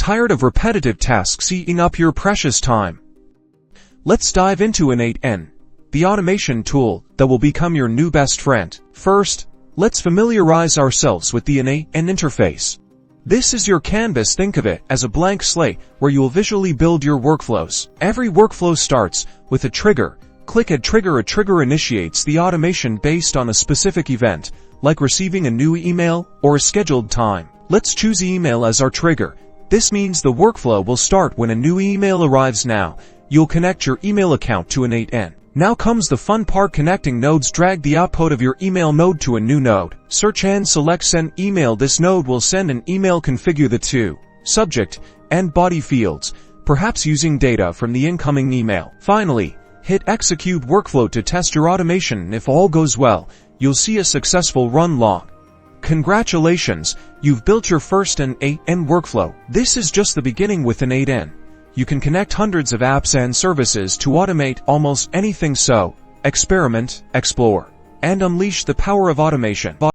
Tired of repetitive tasks eating up your precious time? Let's dive into N8n, the automation tool that will become your new best friend. First, let's familiarize ourselves with the N8n Interface. This is your canvas. Think of it as a blank slate where you will visually build your workflows. Every workflow starts with a trigger. Click a trigger. A trigger initiates the automation based on a specific event, like receiving a new email or a scheduled time. Let's choose email as our trigger. This means the workflow will start when a new email arrives. Now, you'll connect your email account to N8n. Now comes the fun part, connecting nodes. Drag the output of your email node to a new node. Search and select Send Email. This node will send an email. Configure the two subject and body fields, perhaps using data from the incoming email. Finally, hit Execute Workflow to test your automation, and if all goes well, you'll see a successful run log. Congratulations, you've built your first N8n workflow. This is just the beginning. With N8n, you can connect hundreds of apps and services to automate almost anything. So, experiment, explore, and unleash the power of automation.